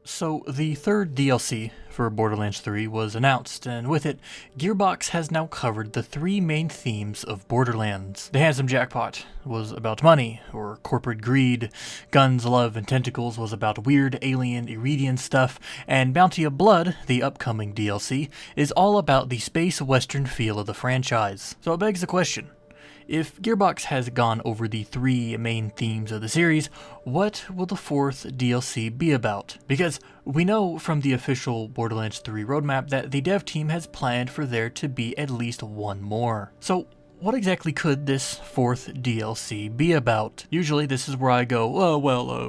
So, the third DLC for Borderlands 3 was announced, and with it, Gearbox has now covered the three main themes of Borderlands. The Handsome Jackpot was about money, or corporate greed, Guns, Love, and Tentacles was about weird alien Iridian stuff, and Bounty of Blood, the upcoming DLC, is all about the space western feel of the franchise. So it begs the question, if Gearbox has gone over the three main themes of the series, what will the fourth DLC be about? Because we know from the official Borderlands 3 roadmap that the dev team has planned for there to be at least one more. So what exactly could this fourth DLC be about? Usually this is where I go,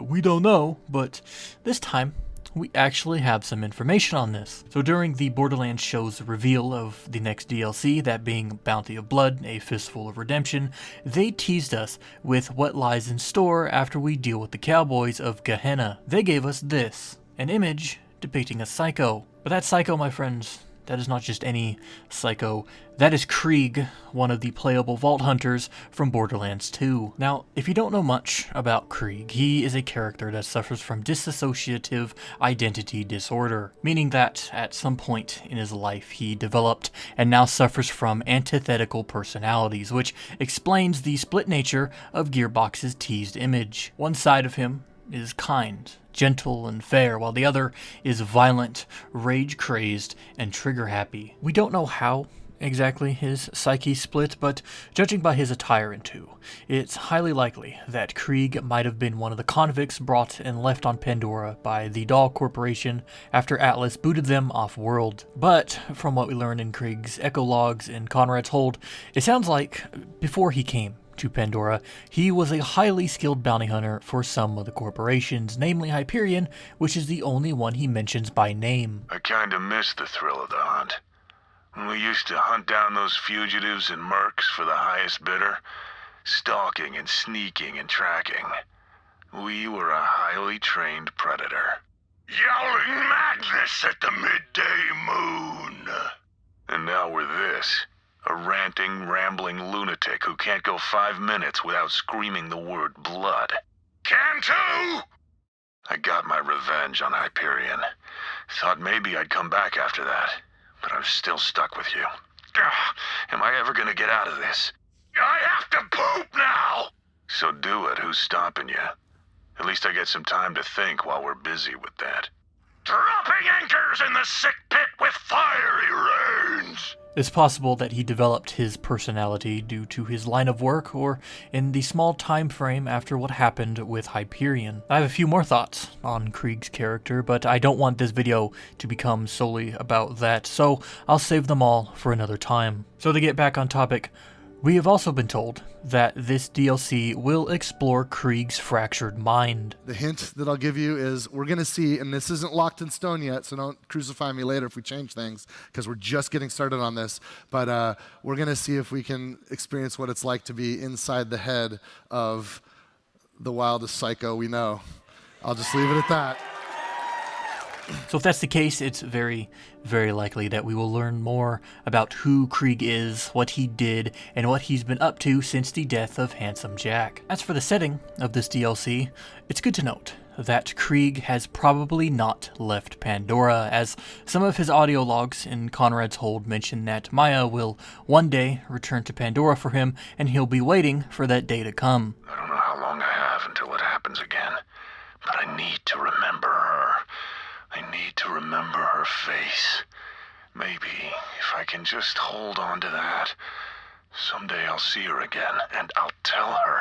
we don't know, but this time we actually have some information on this. So during the Borderlands show's reveal of the next DLC, that being Bounty of Blood, A Fistful of Redemption, they teased us with what lies in store after we deal with the cowboys of Gehenna. They gave us this, an image depicting a psycho. But that psycho, my friends, that is not just any psycho. That is Krieg, one of the playable Vault Hunters from Borderlands 2. Now, if you don't know much about Krieg, he is a character that suffers from dissociative identity disorder, meaning that at some point in his life he developed and now suffers from antithetical personalities, which explains the split nature of Gearbox's teased image. One side of him is kind, gentle, and fair, while the other is violent, rage-crazed, and trigger-happy. We don't know how exactly his psyche split, but judging by his attire in 2, it's highly likely that Krieg might have been one of the convicts brought and left on Pandora by the Dahl Corporation after Atlas booted them off-world. But from what we learned in Krieg's echo logs and Conrad's hold, it sounds like before he came to Pandora, he was a highly skilled bounty hunter for some of the corporations, namely Hyperion, which is the only one he mentions by name. I kinda miss the thrill of the hunt. When we used to hunt down those fugitives and mercs for the highest bidder, stalking and sneaking and tracking. We were a highly trained predator. Yowling madness at the midday moon. And now we're this. A ranting, rambling lunatic who can't go 5 minutes without screaming the word blood. Can too! I got my revenge on Hyperion. Thought maybe I'd come back after that, but I'm still stuck with you. Ugh, am I ever gonna get out of this? I have to poop now! So do it, who's stopping you? At least I get some time to think while we're busy with that. Dropping anchors in the sick pit with fiery rains! It's possible that he developed his personality due to his line of work or in the small time frame after what happened with Hyperion. I have a few more thoughts on Krieg's character, but I don't want this video to become solely about that, so I'll save them all for another time. So to get back on topic, we have also been told that this DLC will explore Krieg's fractured mind. The hint that I'll give you is we're going to see, and this isn't locked in stone yet, so don't crucify me later if we change things, because we're just getting started on this, but we're going to see if we can experience what it's like to be inside the head of the wildest psycho we know. I'll just leave it at that. So if that's the case, it's very, very likely that we will learn more about who Krieg is, what he did, and what he's been up to since the death of Handsome Jack. As for the setting of this DLC, it's good to note that Krieg has probably not left Pandora, as some of his audio logs in Conrad's Hold mention that Maya will one day return to Pandora for him, and he'll be waiting for that day to come. I don't know how long I have until it happens again, but I need to remember her. I need to remember her face. Maybe if I can just hold on to that, someday I'll see her again, and I'll tell her.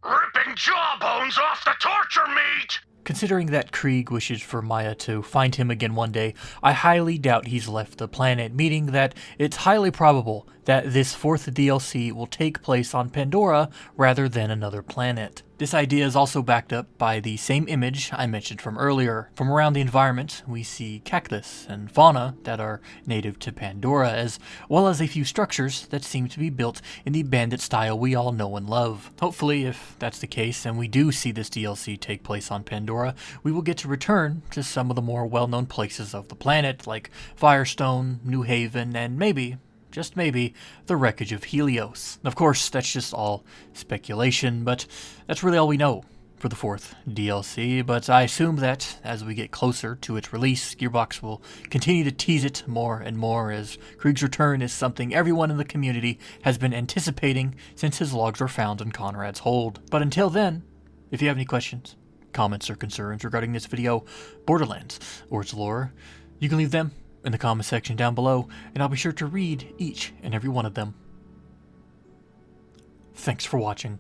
Ripping jawbones off the torture meat! Considering that Krieg wishes for Maya to find him again one day, I highly doubt he's left the planet, meaning that it's highly probable that this fourth DLC will take place on Pandora rather than another planet. This idea is also backed up by the same image I mentioned from earlier. From around the environment, we see cactus and fauna that are native to Pandora, as well as a few structures that seem to be built in the bandit style we all know and love. Hopefully, if that's the case and we do see this DLC take place on Pandora, we will get to return to some of the more well-known places of the planet, like Firestone, New Haven, and maybe, just maybe, the wreckage of Helios. Of course, that's just all speculation, but that's really all we know for the 4th DLC, but I assume that as we get closer to its release, Gearbox will continue to tease it more and more, as Krieg's return is something everyone in the community has been anticipating since his logs were found in Conrad's hold. But until then, if you have any questions, comments, or concerns regarding this video, Borderlands, or its lore, you can leave them in the comment section down below, and I'll be sure to read each and every one of them. Thanks for watching.